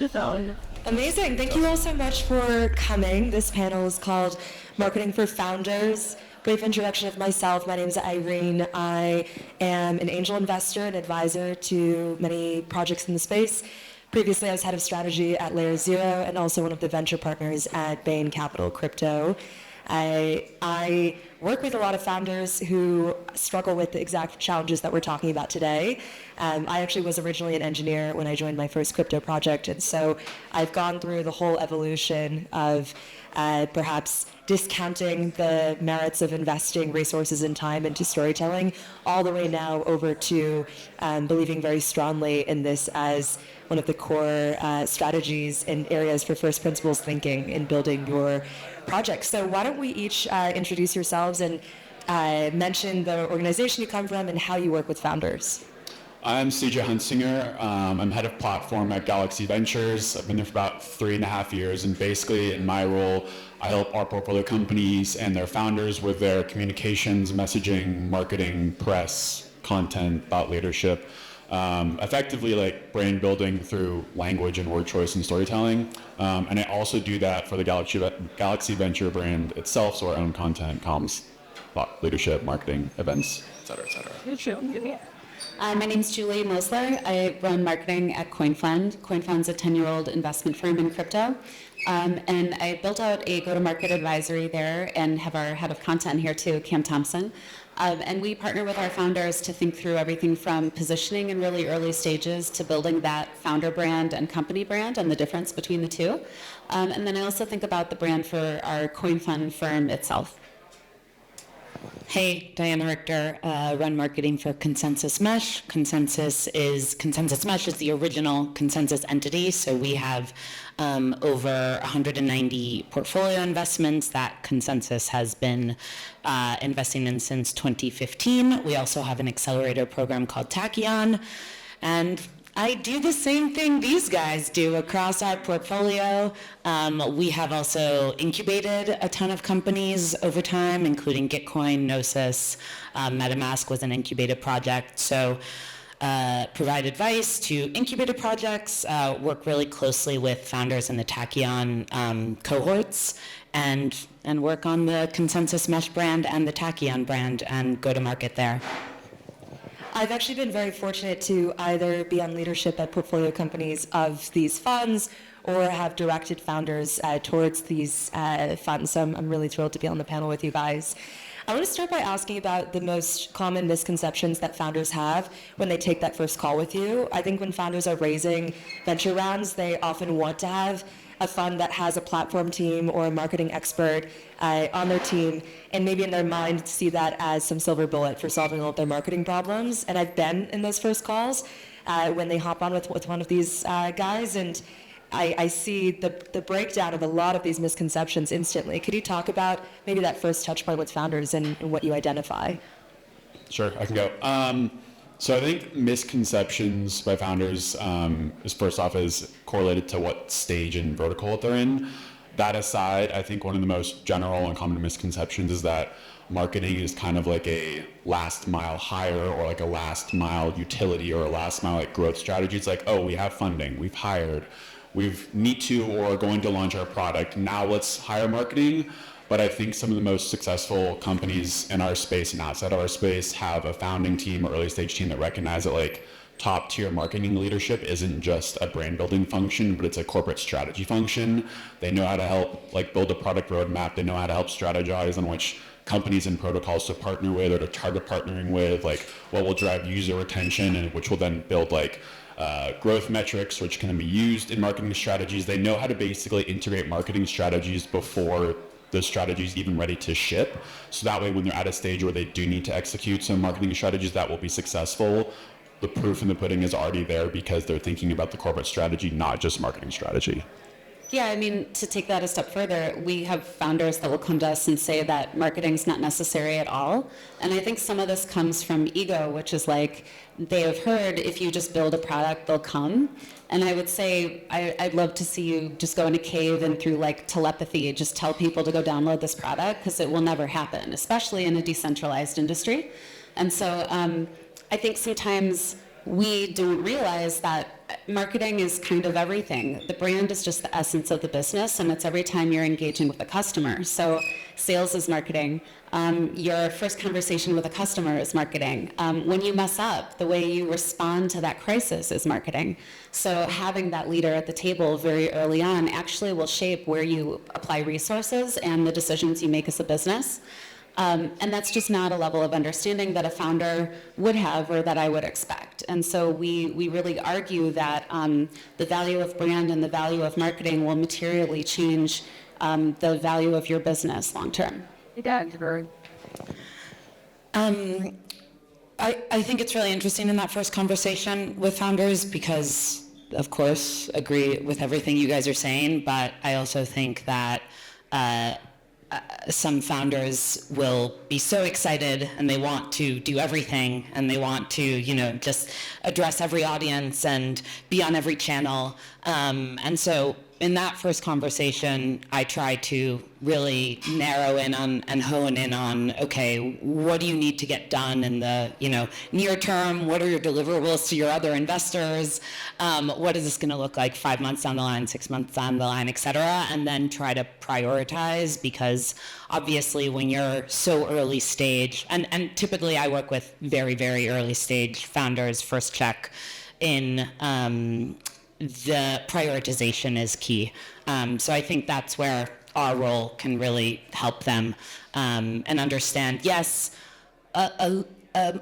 Amazing. Thank you all so much for coming. This panel is called Marketing for Founders. Brief introduction of myself. My name is Irene. I am an angel investor and advisor to many projects in the space. Previously, I was head of strategy at Layer Zero and also one of the venture partners at Bain Capital Crypto. I work with a lot of founders who struggle with the exact challenges that we're talking about today. I actually was originally an engineer when I joined my first crypto project, and so I've gone through the whole evolution of perhaps discounting the merits of investing resources and time into storytelling, all the way now over to believing very strongly in this as one of the core strategies and areas for first principles thinking in building your project. So why don't we each introduce yourselves and mention the organization you come from and how you work with founders. I'm CJ Hunsinger. I'm head of platform at Galaxy Ventures. I've been there for about 3.5 years, and basically in my role, I help our portfolio companies and their founders with their communications, messaging, marketing, press, content, thought leadership, effectively like brand building through language and word choice and storytelling. And I also do that for the Galaxy Venture brand itself, so our own content, comms, thought leadership, marketing, events, et cetera, et cetera. My name is Julie Mosler. I run marketing at CoinFund. CoinFund's a 10-year-old investment firm in crypto. And I built out a go-to-market advisory there and have our head of content here too, Cam Thompson. And we partner with our founders to think through everything from positioning in really early stages to building that founder brand and company brand and the difference between the two. And then I also think about the brand for our CoinFund firm itself. Hey, Diana Richter, run marketing for Consensus Mesh. Consensus Mesh is the original Consensus entity, so we have over 190 portfolio investments that Consensus has been investing in since 2015. We also have an accelerator program called Tachyon, and I do the same thing these guys do across our portfolio. We have also incubated a ton of companies over time, including Gitcoin, Gnosis, MetaMask was an incubated project. So provide advice to incubated projects, work really closely with founders in the Tachyon cohorts, and work on the Consensus Mesh brand and the Tachyon brand and go to market there. I've actually been very fortunate to either be on leadership at portfolio companies of these funds or have directed founders towards these funds. So I'm really thrilled to be on the panel with you guys. I want to start by asking about the most common misconceptions that founders have when they take that first call with you. I think when founders are raising venture rounds, they often want to have a fund that has a platform team or a marketing expert on their team, and maybe in their mind see that as some silver bullet for solving all of their marketing problems. And I've been in those first calls when they hop on with one of these guys, and I see the breakdown of a lot of these misconceptions instantly. Could you talk about maybe that first touch point with founders and what you identify? Sure, I can go. So I think misconceptions by founders is first off is correlated to what stage and vertical they're in. That aside, I think one of the most general and common misconceptions is that marketing is kind of like a last mile hire or like a last mile utility or a last mile like growth strategy. It's like, oh, we have funding, we've hired, we need to or are going to launch our product. Now let's hire marketing. But I think some of the most successful companies in our space and outside of our space have a founding team or early stage team that recognize that like top tier marketing leadership isn't just a brand building function, but it's a corporate strategy function. They know how to help like build a product roadmap. They know how to help strategize on which companies and protocols to partner with or to target partnering with, like what will drive user retention and which will then build like growth metrics, which can be used in marketing strategies. They know how to basically integrate marketing strategies before the strategies even ready to ship. So that way, when they're at a stage where they do need to execute some marketing strategies that will be successful, the proof in the pudding is already there because they're thinking about the corporate strategy, not just marketing strategy. Yeah, I mean, to take that a step further, we have founders that will come to us and say that marketing's not necessary at all. And I think some of this comes from ego, which is like, they have heard if you just build a product, they'll come. And I would say, I'd love to see you just go in a cave and through like telepathy, just tell people to go download this product, because it will never happen, especially in a decentralized industry. And so I think sometimes we don't realize that marketing is kind of everything. The brand is just the essence of the business, and it's every time you're engaging with a customer. So sales is marketing. Your first conversation with a customer is marketing. When you mess up, the way you respond to that crisis is marketing. So having that leader at the table very early on actually will shape where you apply resources and the decisions you make as a business. And that's just not a level of understanding that a founder would have or that I would expect. And so we really argue that the value of brand and the value of marketing will materially change the value of your business long term. I think it's really interesting in that first conversation with founders because, of course, agree with everything you guys are saying, but I also think that some founders will be so excited and they want to do everything and they want to, just address every audience and be on every channel. And so in that first conversation, I try to really narrow in on and hone in on, okay, what do you need to get done in the, near term? What are your deliverables to your other investors? What is this going to look like 5 months down the line, 6 months down the line, et cetera? And then try to prioritize because obviously when you're so early stage, and typically I work with very, very early stage founders, first check in, the prioritization is key. So I think that's where our role can really help them and understand, yes, a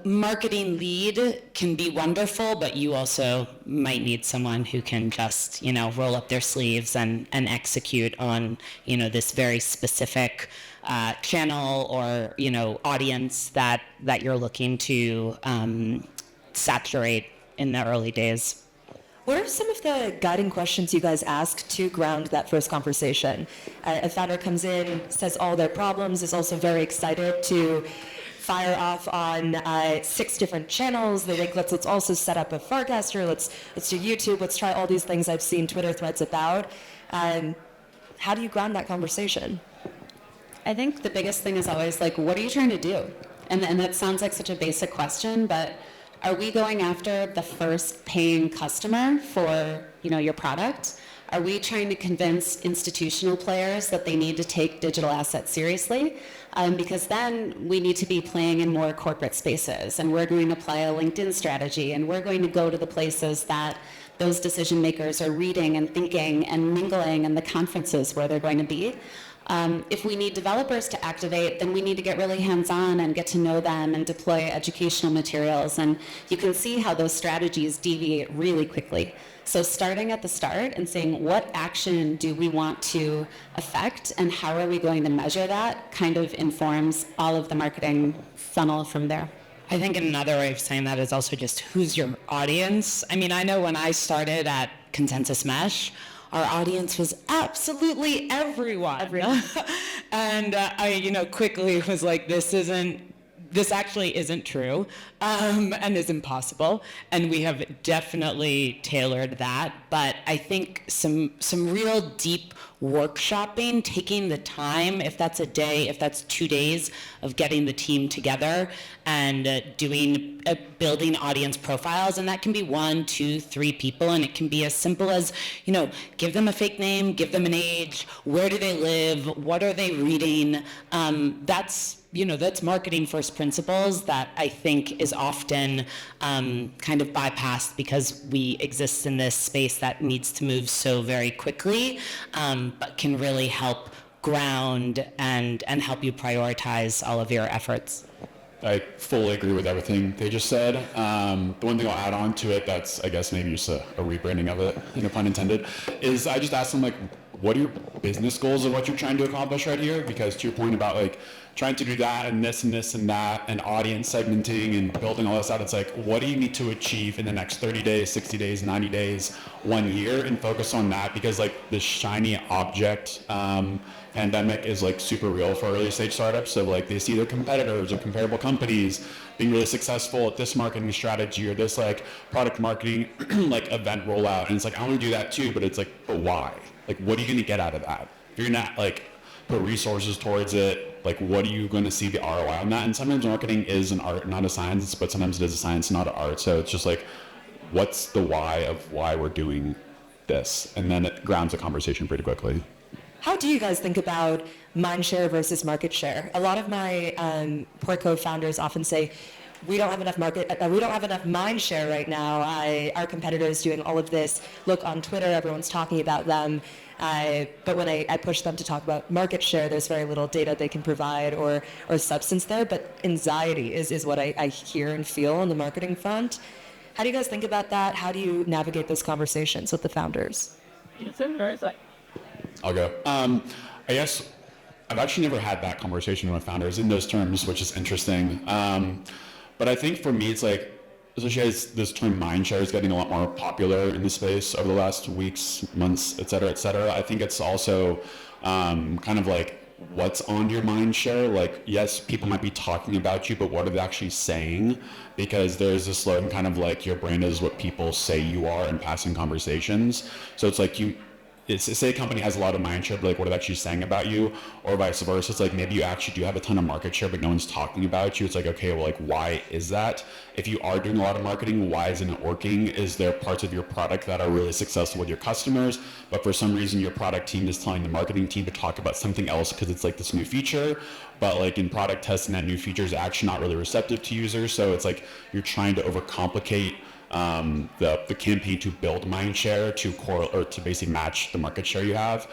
marketing lead can be wonderful, but you also might need someone who can just, roll up their sleeves and execute on, this very specific channel or, audience that you're looking to saturate in the early days. What are some of the guiding questions you guys ask to ground that first conversation? A founder comes in, says all their problems, is also very excited to fire off on 6 different channels. They think, let's also set up a Farcaster, let's do YouTube, let's try all these things I've seen Twitter threads about. How do you ground that conversation? I think the biggest thing is always like, what are you trying to do? And that sounds like such a basic question, but are we going after the first paying customer for, your product? Are we trying to convince institutional players that they need to take digital assets seriously? Because then we need to be playing in more corporate spaces, and we're going to apply a LinkedIn strategy, and we're going to go to the places that those decision makers are reading and thinking and mingling, and the conferences where they're going to be. If we need developers to activate, then we need to get really hands-on and get to know them and deploy educational materials. And you can see how those strategies deviate really quickly. So starting at the start and saying, what action do we want to affect and how are we going to measure that kind of informs all of the marketing funnel from there. I think another way of saying that is also just who's your audience. I mean, I know when I started at Consensus Mesh, our audience was absolutely everyone. And I, quickly was like, this actually isn't true and is impossible. And we have definitely tailored that. But I think some real deep workshopping, taking the time, if that's a day, if that's 2 days of getting the team together and building audience profiles. And that can be 1, 2, 3 people. And it can be as simple as, give them a fake name, give them an age, where do they live, what are they reading? That's marketing first principles that I think is often kind of bypassed because we exist in this space that needs to move so very quickly, but can really help ground and help you prioritize all of your efforts. I fully agree with everything they just said. The one thing I'll add on to it that's, I guess, maybe just a rebranding of it, no pun intended, is I just asked them, what are your business goals and what you're trying to accomplish right here? Because to your point about, trying to do that and this and this and that and audience segmenting and building all this out, it's what do you need to achieve in the next 30 days, 60 days, 90 days, 1 year, and focus on that because, this shiny object pandemic is, super real for early stage startups. So, they see their competitors or comparable companies being really successful at this marketing strategy or this, product marketing, event rollout. And it's I want to do that too, but it's but why? What are you going to get out of that? If you're not, put resources towards it, what are you going to see the ROI on that? And sometimes marketing is an art, not a science, but sometimes it is a science, not an art. So it's just what's the why of why we're doing this? And then it grounds the conversation pretty quickly. How do you guys think about mind share versus market share? A lot of my Porco founders often say, we don't have enough mind share right now. Our competitor is doing all of this. Look on Twitter, everyone's talking about them. But when I push them to talk about market share, there's very little data they can provide or substance there. But anxiety is what I hear and feel on the marketing front. How do you guys think about that? How do you navigate those conversations with the founders? I'll go. I guess I've actually never had that conversation with founders in those terms, which is interesting. But I think for me, it's like, especially as this term mindshare is getting a lot more popular in the space over the last weeks, months, et cetera, et cetera. I think it's also kind of like, what's on your mind share? Like, yes, people might be talking about you, but what are they actually saying? Because there's this slogan kind of like, your brand is what people say you are in passing conversations. So it's like say a company has a lot of mind share, but like what are they actually saying about you? Or vice versa. It's like maybe you actually do have a ton of market share, but no one's talking about you. It's like, okay, well, like, why is that? If you are doing a lot of marketing, why isn't it working? Is there parts of your product that are really successful with your customers, but for some reason your product team is telling the marketing team to talk about something else because it's like this new feature, but like in product testing, that new feature is actually not really receptive to users. So it's like you're trying to overcomplicate the campaign to build mind share to to basically match the market share you have.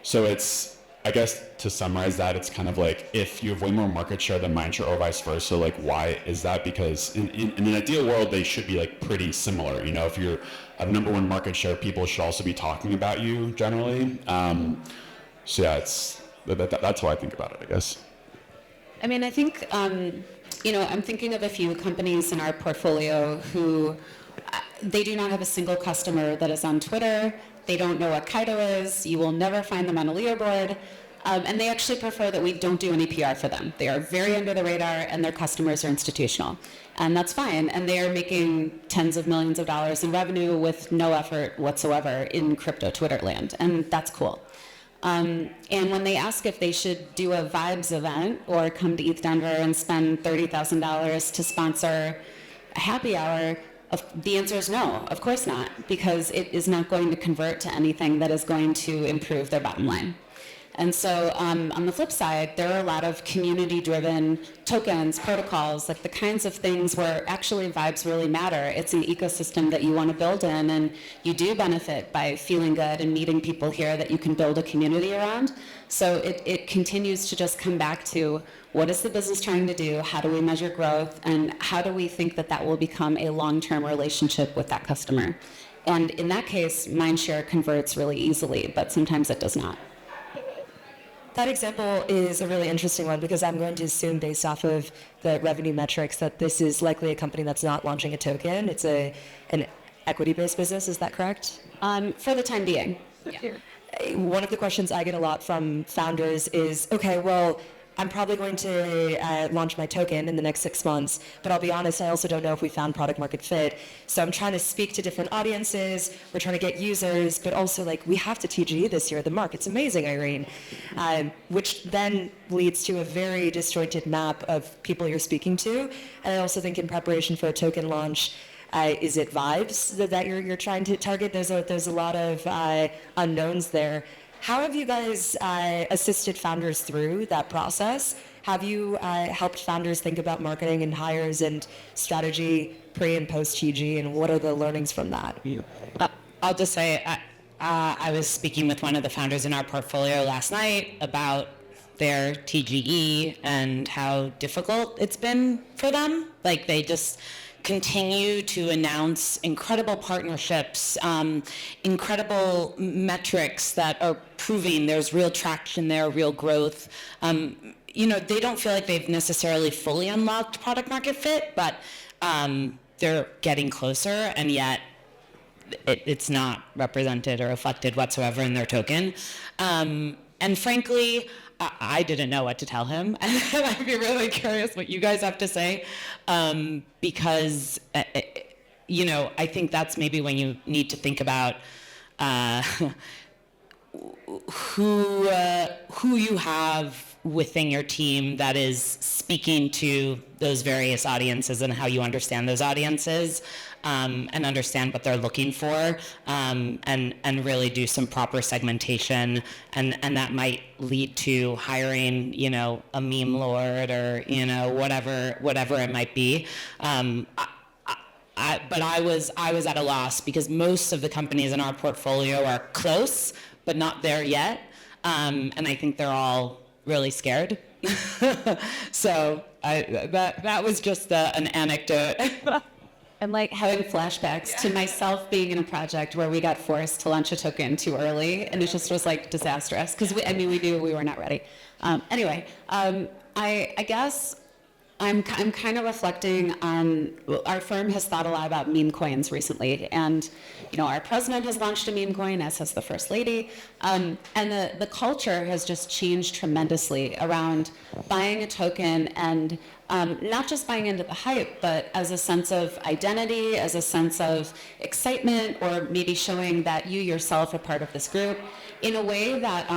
So it's, I guess to summarize that, it's kind of like if you have way more market share than mind share or vice versa, like why is that? Because in an ideal world, they should be like pretty similar. You know, if you're at number one market share, people should also be talking about you generally. So yeah, that's how I think about it, I guess. I mean, I think, I'm thinking of a few companies in our portfolio who they do not have a single customer that is on Twitter. They don't know what Kaido is. You will never find them on a leaderboard. And they actually prefer that we don't do any PR for them. They are very under the radar, and their customers are institutional. And that's fine. And they are making tens of millions of dollars in revenue with no effort whatsoever in crypto Twitter land. And that's cool. And when they ask if they should do a Vibes event or come to ETH Denver and spend $30,000 to sponsor a happy hour, the answer is no, of course not, because it is not going to convert to anything that is going to improve their bottom line. And so on the flip side, there are a lot of community-driven tokens, protocols, like the kinds of things where actually vibes really matter. It's an ecosystem that you want to build in, and you do benefit by feeling good and meeting people here that you can build a community around. So it continues to just come back to what is the business trying to do, how do we measure growth, and how do we think that that will become a long-term relationship with that customer. And in that case, mindshare converts really easily, but sometimes it does not. That example is a really interesting one because I'm going to assume based off of the revenue metrics that this is likely a company that's not launching a token. It's an equity-based business, is that correct? For the time being. Yeah. One of the questions I get a lot from founders is, okay, well, I'm probably going to launch my token in the next 6 months, but I'll be honest, I also don't know if we found product market fit. So I'm trying to speak to different audiences. We're trying to get users, but also like we have to TGE this year at the market's amazing, Irene, which then leads to a very disjointed map of people you're speaking to. And I also think in preparation for a token launch, is it vibes that you're trying to target? There's a lot of unknowns there. How have you guys assisted founders through that process? Have you helped founders think about marketing and hires and strategy pre and post TG, and what are the learnings from that? I'll just say I was speaking with one of the founders in our portfolio last night about their TGE and how difficult it's been for them. Like they just continue to announce incredible partnerships, incredible metrics that are proving there's real traction there, real growth. They don't feel like they've necessarily fully unlocked product market fit, but they're getting closer, and yet it's not represented or reflected whatsoever in their token. And frankly, I didn't know what to tell him, and I'd be really curious what you guys have to say, because, I think that's maybe when you need to think about who you have within your team that is speaking to those various audiences and how you understand those audiences, and understand what they're looking for, and really do some proper segmentation, and that might lead to hiring, a meme lord, or whatever it might be. But I was at a loss because most of the companies in our portfolio are close, but not there yet, and I think they're all really scared. So that was just an anecdote. I'm like having flashbacks to myself being in a project where we got forced to launch a token too early, and it just was like disastrous because we knew we were not ready. Anyway, I guess I'm kind of reflecting on, our firm has thought a lot about meme coins recently, and our president has launched a meme coin, as has the first lady, and the culture has just changed tremendously around buying a token, and not just buying into the hype, but as a sense of identity, as a sense of excitement, or maybe showing that you yourself are part of this group in a way that,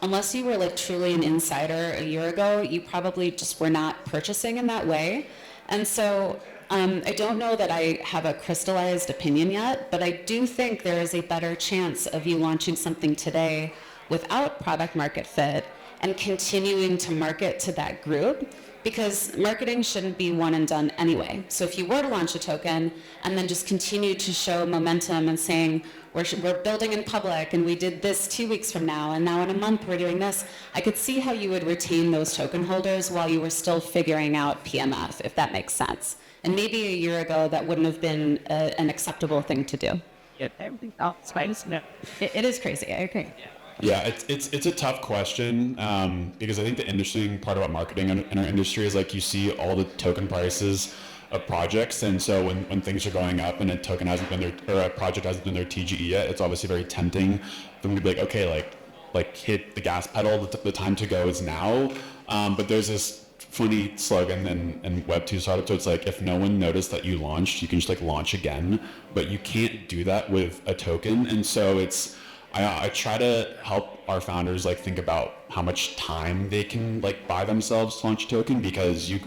unless you were like truly an insider a year ago, you probably just were not purchasing in that way. And so I don't know that I have a crystallized opinion yet, but I do think there is a better chance of you launching something today without product market fit and continuing to market to that group, because marketing shouldn't be one and done anyway. So if you were to launch a token and then just continue to show momentum and saying, we're building in public, and we did this 2 weeks from now, and now in a month we're doing this, I could see how you would retain those token holders while you were still figuring out PMF, if that makes sense. And maybe a year ago that wouldn't have been an acceptable thing to do. Everything else, right? No. It is crazy, I agree. Yeah, it's a tough question, because I think the interesting part about marketing in our industry is like you see all the token prices of projects, and so when things are going up and a token hasn't been there, or a project hasn't been their TGE yet, it's obviously very tempting for them to be like, okay, like hit the gas pedal, the time to go is now. But there's this funny slogan in Web2 startups, so it's like, if no one noticed that you launched, you can just like launch again, but you can't do that with a token. And so I try to help our founders like think about how much time they can like buy themselves to launch a token, because you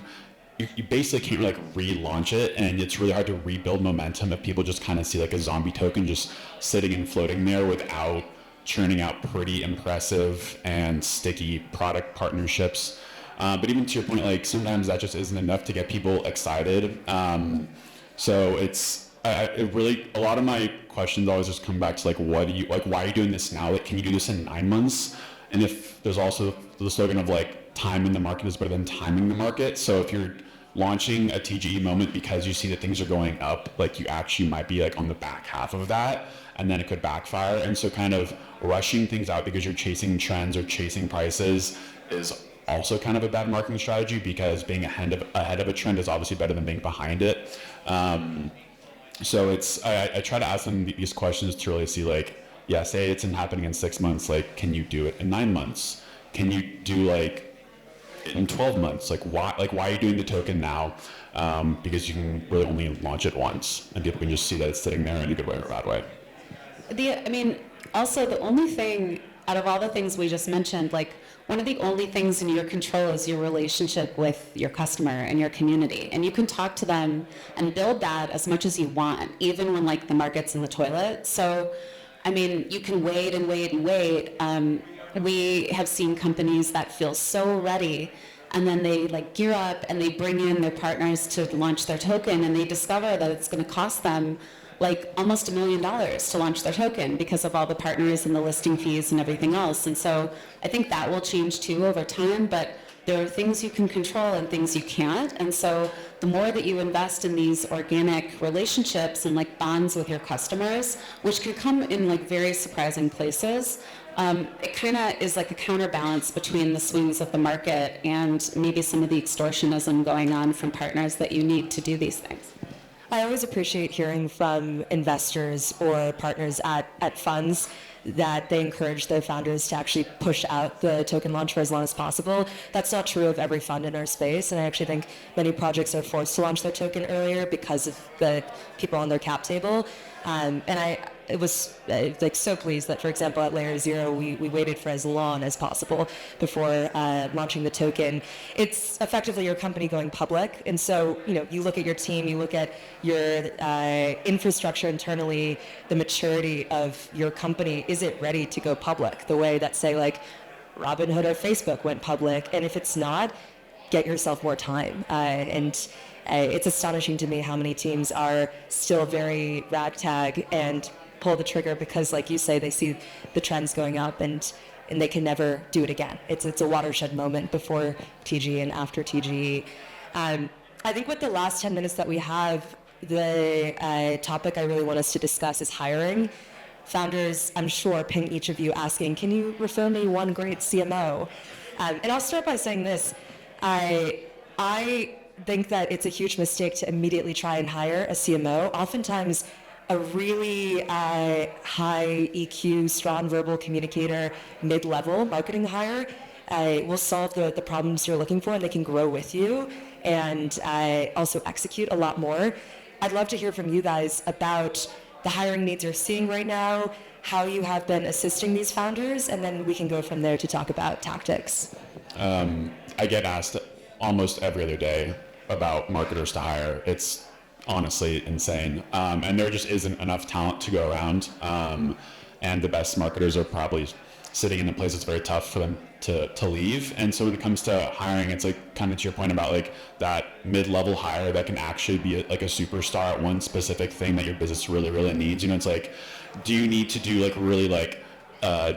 basically can't like relaunch it, and it's really hard to rebuild momentum if people just kind of see like a zombie token just sitting and floating there without churning out pretty impressive and sticky product partnerships. But even to your point, like sometimes that just isn't enough to get people excited. So it really, a lot of my questions always just come back to like, why are you doing this now? Like, can you do this in 9 months? And if there's also the slogan of like, time in the market is better than timing the market. So if you're launching a TGE moment because you see that things are going up, like you actually might be like on the back half of that, and then it could backfire. And so kind of rushing things out because you're chasing trends or chasing prices is also kind of a bad marketing strategy, because being ahead of a trend is obviously better than being behind it. So I try to ask them these questions to really see like, yeah, say it's happening in 6 months, like, can you do it in 9 months? Can you do like in 12 months? Like why are you doing the token now? Because you can really only launch it once, and people can just see that it's sitting there in a good way or a bad way. Also the only thing out of all the things we just mentioned, like one of the only things in your control is your relationship with your customer and your community. And you can talk to them and build that as much as you want, even when like the market's in the toilet. So, you can wait and wait and wait. We have seen companies that feel so ready, and then they like gear up and they bring in their partners to launch their token, and they discover that it's going to cost them like almost $1 million to launch their token because of all the partners and the listing fees and everything else. And so I think that will change too over time, but there are things you can control and things you can't. And so the more that you invest in these organic relationships and like bonds with your customers, which can come in like very surprising places, it kind of is like a counterbalance between the swings of the market and maybe some of the extortionism going on from partners that you need to do these things. I always appreciate hearing from investors or partners at funds that they encourage their founders to actually push out the token launch for as long as possible. That's not true of every fund in our space, and I actually think many projects are forced to launch their token earlier because of the people on their cap table. And I was like so pleased that, for example, at Layer Zero, we waited for as long as possible before launching the token. It's effectively your company going public, and so you look at your team, you look at your infrastructure internally, the maturity of your company. Is it ready to go public the way that, say, like Robinhood or Facebook went public? And if it's not, get yourself more time. It's astonishing to me how many teams are still very ragtag and pull the trigger because, like you say, they see the trends going up and they can never do it again. It's a watershed moment before TG and after TG. I think with the last 10 minutes that we have, the topic I really want us to discuss is hiring. Founders, I'm sure, ping each of you asking, can you refer me one great CMO? And I'll start by saying this. I think that it's a huge mistake to immediately try and hire a CMO. Oftentimes, a really high EQ, strong verbal communicator, mid-level marketing hire will solve the problems you're looking for, and they can grow with you and also execute a lot more. I'd love to hear from you guys about the hiring needs you're seeing right now, how you have been assisting these founders, and then we can go from there to talk about tactics. I get asked almost every other day about marketers to hire. It's honestly insane. And there just isn't enough talent to go around. And the best marketers are probably sitting in a place that's very tough for them to leave. And so when it comes to hiring, it's like kind of to your point about like that mid-level hire that can actually be like a superstar at one specific thing that your business really, really needs. It's like, do you need to do like really like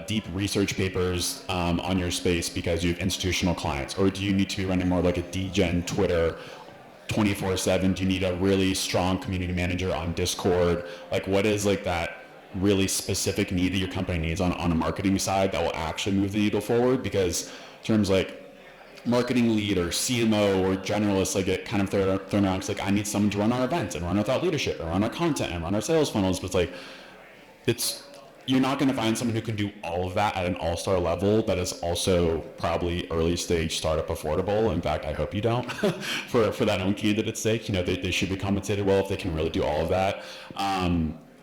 deep research papers on your space because you have institutional clients? Or do you need to be running more like a DGen Twitter 24/7? Do you need a really strong community manager on Discord? Like what is like that really specific need that your company needs on a marketing side that will actually move the needle forward? Because terms like marketing lead or CMO or generalist like get kind of thrown around. It's like, I need someone to run our events and run our thought leadership and run our content and run our sales funnels. But it's like, you're not going to find someone who can do all of that at an all-star level that is also probably early stage startup affordable. In fact, I hope you don't for that own candidate's sake. They should be compensated well if they can really do all of that.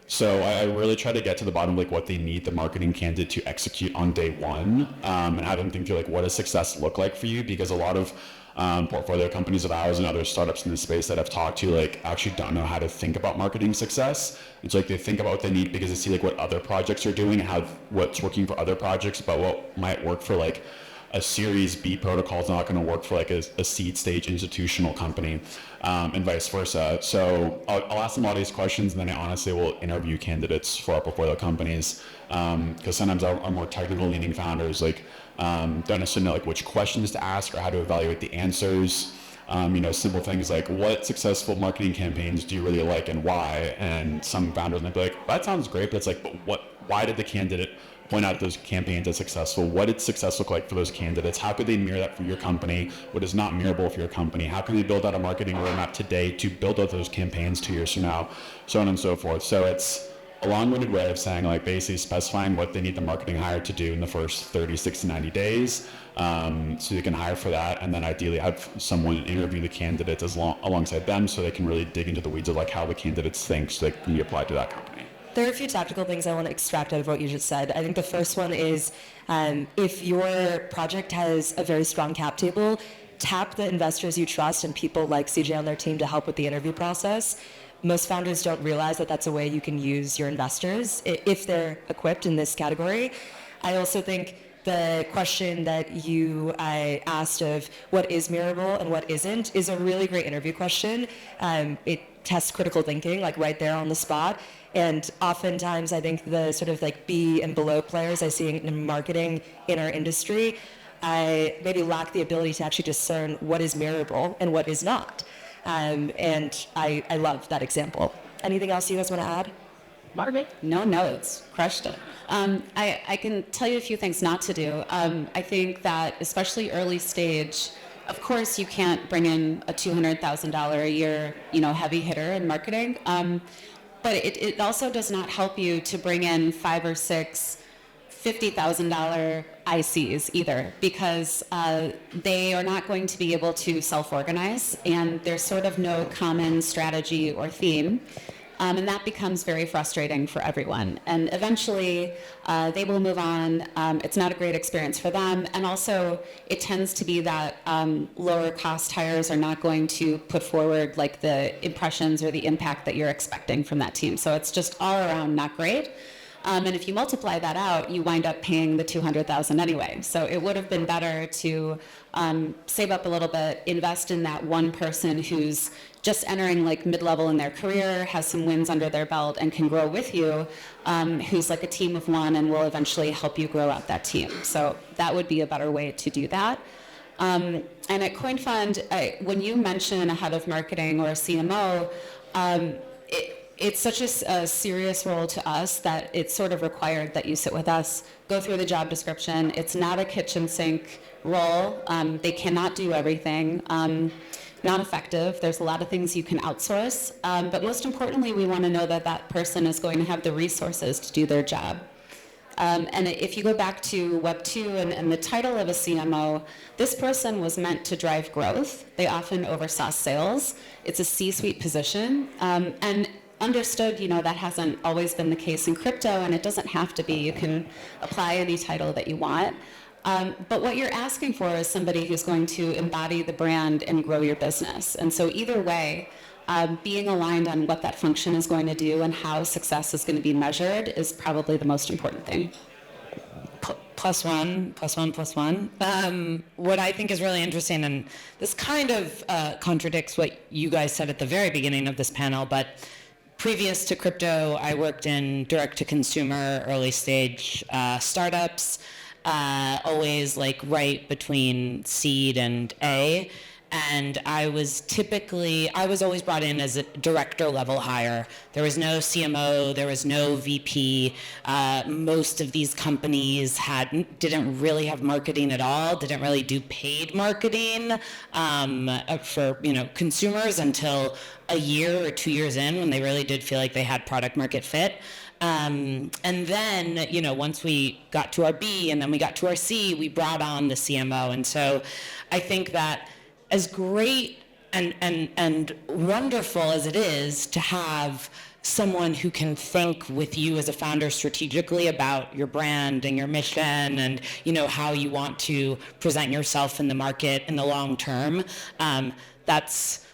So I really try to get to the bottom of like what they need the marketing candidate to execute on day one, and have them think through like what does success look like for you, because a lot of portfolio companies of ours and other startups in this space that I've talked to like actually don't know how to think about marketing success. It's like they think about what they need because they see like what other projects are doing and how what's working for other projects, but what might work for like a Series B protocol is not going to work for like a seed stage institutional company, and vice versa. So I'll ask them all these questions, and then I honestly will interview candidates for our portfolio companies, because sometimes our more technical leaning founders like don't necessarily know like which questions to ask or how to evaluate the answers. Simple things like what successful marketing campaigns do you really like and why? And some founders might be like, that sounds great, but it's like, but why did the candidate point out those campaigns as successful? What did success look like for those candidates? How could they mirror that for your company? What is not mirrorable for your company? How can they build out a marketing roadmap today to build out those campaigns 2 years from now? So on and so forth. So it's a long-winded way of saying like basically specifying what they need the marketing hire to do in the first 30, 60, 90 days. So you can hire for that, and then ideally have someone interview the candidates alongside them so they can really dig into the weeds of like how the candidates think so they can be applied to that company. There are a few tactical things I want to extract out of what you just said. I think the first one is if your project has a very strong cap table, tap the investors you trust and people like CJ on their team to help with the interview process. Most founders don't realize that that's a way you can use your investors if they're equipped in this category. I also think the question that you asked of what is mirrorable and what isn't is a really great interview question. It tests critical thinking, like right there on the spot. And oftentimes I think the sort of like B and below players I see in marketing in our industry, I maybe lack the ability to actually discern what is mirrorable and what is not. And I love that example. Anything else you guys want to add? Margaret? No notes. Crushed it. I can tell you a few things not to do. I think that especially early stage, of course you can't bring in a $200,000 a year, heavy hitter in marketing. But it also does not help you to bring in 5 or 6 $50,000 ICs either, because they are not going to be able to self-organize, and there's sort of no common strategy or theme. And that becomes very frustrating for everyone. And eventually, they will move on. It's not a great experience for them. And also, it tends to be that lower cost hires are not going to put forward like the impressions or the impact that you're expecting from that team. So it's just all around not great. And if you multiply that out, you wind up paying the $200,000 anyway. So it would have been better to save up a little bit, invest in that one person who's just entering like mid-level in their career, has some wins under their belt, and can grow with you, who's like a team of one and will eventually help you grow out that team. So that would be a better way to do that. And at CoinFund, when you mention a head of marketing or a CMO, it's such a serious role to us that it's sort of required that you sit with us, go through the job description. It's not a kitchen sink role. They cannot do everything. Not effective. There's a lot of things you can outsource. But most importantly, we want to know that that person is going to have the resources to do their job. And if you go back to Web 2 and the title of a CMO, this person was meant to drive growth. They often oversaw sales. It's a C-suite position. And understood, that hasn't always been the case in crypto, and it doesn't have to be. You can apply any title that you want. But what you're asking for is somebody who's going to embody the brand and grow your business. And so either way, being aligned on what that function is going to do and how success is going to be measured is probably the most important thing. Plus one. What I think is really interesting, and this kind of contradicts what you guys said at the very beginning of this panel, but previous to crypto, I worked in direct-to-consumer, early-stage startups, always like right between seed and A. And I was always brought in as a director level hire. There was no CMO, there was no VP. Most of these companies didn't really have marketing at all, didn't really do paid marketing for consumers until a year or 2 years in, when they really did feel like they had product market fit. And then, once we got to our B and then we got to our C, we brought on the CMO. And so I think that as great and wonderful as it is to have someone who can think with you as a founder strategically about your brand and your mission and how you want to present yourself in the market in the long term, that's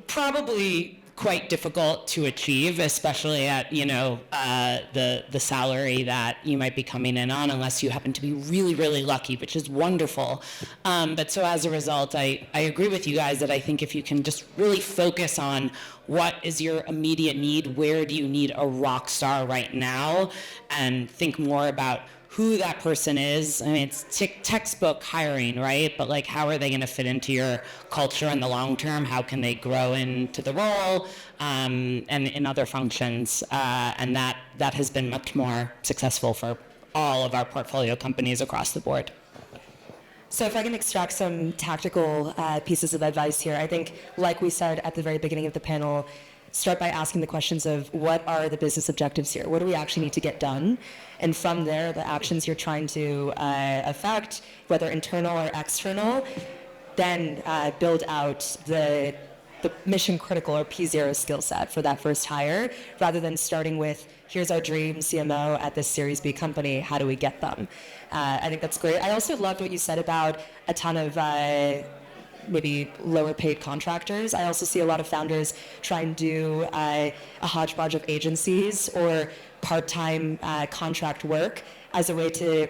probably quite difficult to achieve, especially at the salary that you might be coming in on, unless you happen to be really, really lucky, which is wonderful. But so as a result, I agree with you guys that I think if you can just really focus on what is your immediate need, where do you need a rock star right now, and think more about who that person is. I mean, it's textbook hiring, right? But like, how are they going to fit into your culture in the long term? How can they grow into the role and in other functions? And that has been much more successful for all of our portfolio companies across the board. So if I can extract some tactical pieces of advice here, I think, like we said at the very beginning of the panel, start by asking the questions of what are the business objectives here? What do we actually need to get done? And from there, the actions you're trying to affect, whether internal or external, then build out the mission critical or P0 skill set for that first hire, rather than starting with, here's our dream CMO at this Series B company, how do we get them? I think that's great. I also loved what you said about a ton of maybe lower paid contractors. I also see a lot of founders try and do a hodgepodge of agencies or part-time contract work as a way to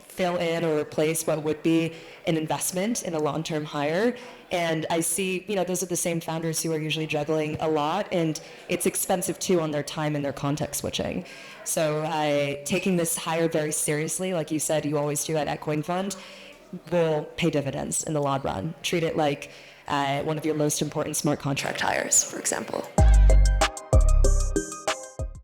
fill in or replace what would be an investment in a long-term hire. And I see, those are the same founders who are usually juggling a lot, and it's expensive too on their time and their context switching. So taking this hire very seriously, like you said, you always do at CoinFund, will pay dividends in the long run. Treat it like one of your most important smart contract hires, for example.